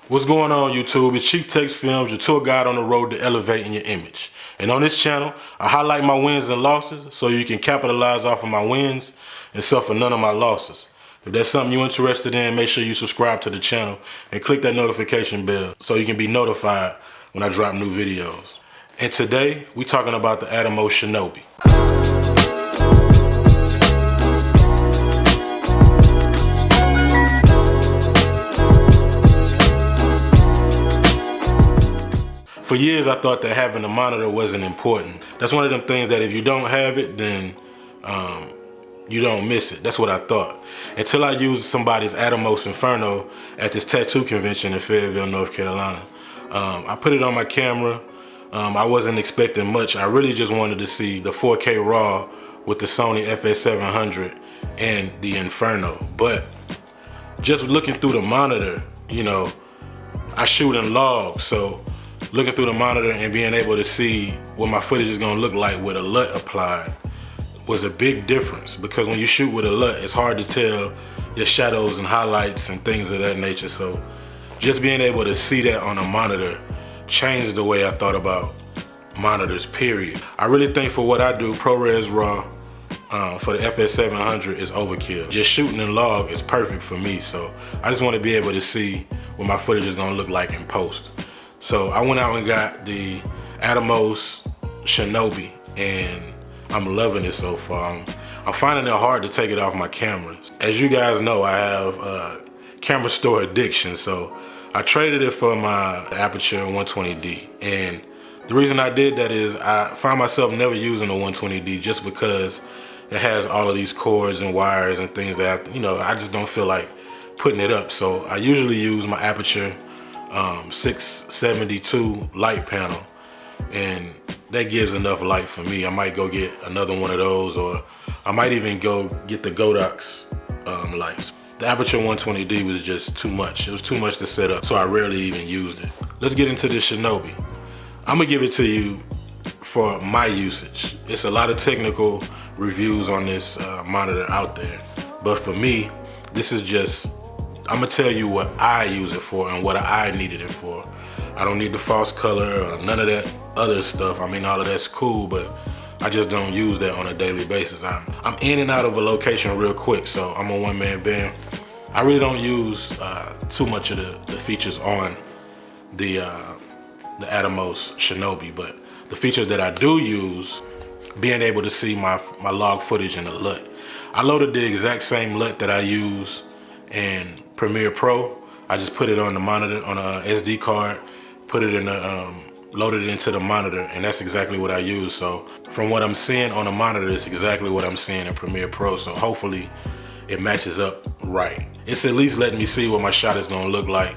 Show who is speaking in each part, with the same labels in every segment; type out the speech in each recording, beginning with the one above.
Speaker 1: What's going on, YouTube? It's Chief Tex Films, your tour guide on the road to elevating your image. And on this channel, I highlight my wins and losses so you can capitalize off of my wins and suffer none of my losses. If that's something you're interested in, make sure you subscribe to the channel and click that notification bell so you can be notified when I drop new videos. And today, we're talking about the Atomos Shinobi. For years, I thought that having a monitor wasn't important. That's one of them things that if you don't have it, then you don't miss it. That's what I thought. Until I used somebody's Atomos Inferno at this tattoo convention in Fayetteville, North Carolina. I put it on my camera. I wasn't expecting much. I really just wanted to see the 4K RAW with the Sony FS700 and the Inferno. But just looking through the monitor, you know, I shoot in logs, so looking through the monitor and being able to see what my footage is gonna look like with a LUT applied was a big difference, because when you shoot with a LUT, it's hard to tell your shadows and highlights and things of that nature. So just being able to see that on a monitor changed the way I thought about monitors, period. I really think for what I do, ProRes RAW for the FS700 is overkill. Just shooting in log is perfect for me, so I just want to be able to see what my footage is gonna look like in post. So I went out and got the Atomos Shinobi, and I'm loving it so far. I'm finding it hard to take it off my cameras. As you guys know, I have camera store addiction, so I traded it for my Aperture 120D. And the reason I did that is I find myself never using the 120D just because it has all of these cords and wires and things that, I just don't feel like putting it up. So I usually use my Aperture 672 light panel, and that gives enough light for me. I might go get another one of those, or I might even go get the Godox lights. The Aperture 120D was just too much. It was too much to set up, so I rarely even used it. Let's get into this Shinobi. I'm gonna give it to you for my usage. It's a lot of technical reviews on this monitor out there, but for me, this is just, I'm gonna tell you what I use it for and what I needed it for. I don't need the false color or none of that other stuff. I mean, all of that's cool, but I just don't use that on a daily basis. I'm in and out of a location real quick, so I'm a one-man band. I really don't use too much of the features on the Atomos Shinobi, but the features that I do use, being able to see my log footage in the LUT. I loaded the exact same LUT that I use in Premiere Pro. I just put it on the monitor on a SD card, put it in the loaded it into the monitor, and that's exactly what I use. So from what I'm seeing on the monitor, it's exactly what I'm seeing in Premiere Pro. So hopefully it matches up right. It's at least letting me see what my shot is gonna look like.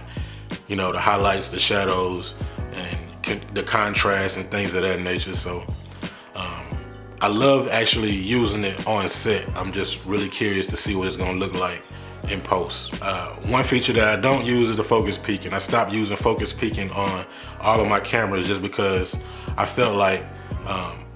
Speaker 1: The highlights, the shadows, and the contrast and things of that nature. So I love actually using it on set. I'm just really curious to see what it's gonna look like in post. One feature that I don't use is the focus peaking. I stopped using focus peaking on all of my cameras just because I felt like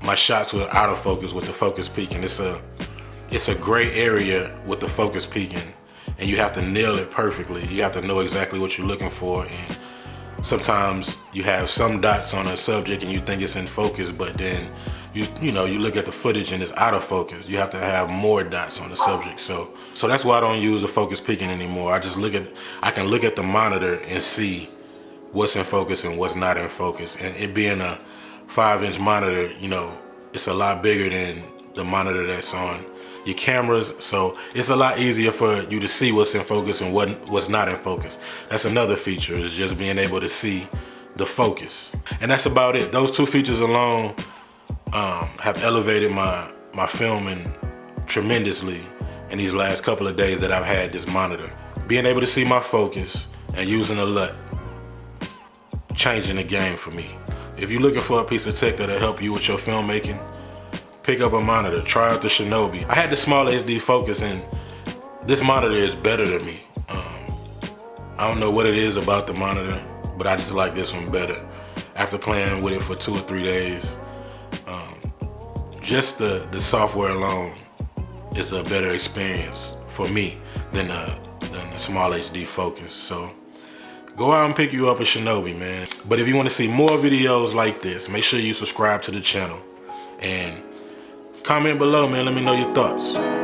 Speaker 1: my shots were out of focus with the focus peaking. It's a gray area with the focus peaking, and you have to nail it perfectly. You have to know exactly what you're looking for, and sometimes you have some dots on a subject and you think it's in focus, but then you look at the footage and it's out of focus. You have to have more dots on the subject. So that's why I don't use the focus peaking anymore. I can look at the monitor and see what's in focus and what's not in focus. And it being a 5-inch monitor, it's a lot bigger than the monitor that's on your cameras. So it's a lot easier for you to see what's in focus and what's not in focus. That's another feature, is just being able to see the focus. And that's about it. Those two features alone have elevated my filming tremendously in these last couple of days that I've had this monitor. Being able to see my focus and using a LUT, changing the game for me. If you're looking for a piece of tech that'll help you with your filmmaking, pick up a monitor, try out the Shinobi. I had the small HD focus, and this monitor is better than me. I don't know what it is about the monitor, but I just like this one better. After playing with it for 2 or 3 days, just the software alone is a better experience for me than the small HD focus. So go out and pick you up a Shinobi, man. But if you want to see more videos like this, make sure you subscribe to the channel and comment below, man. Let me know your thoughts.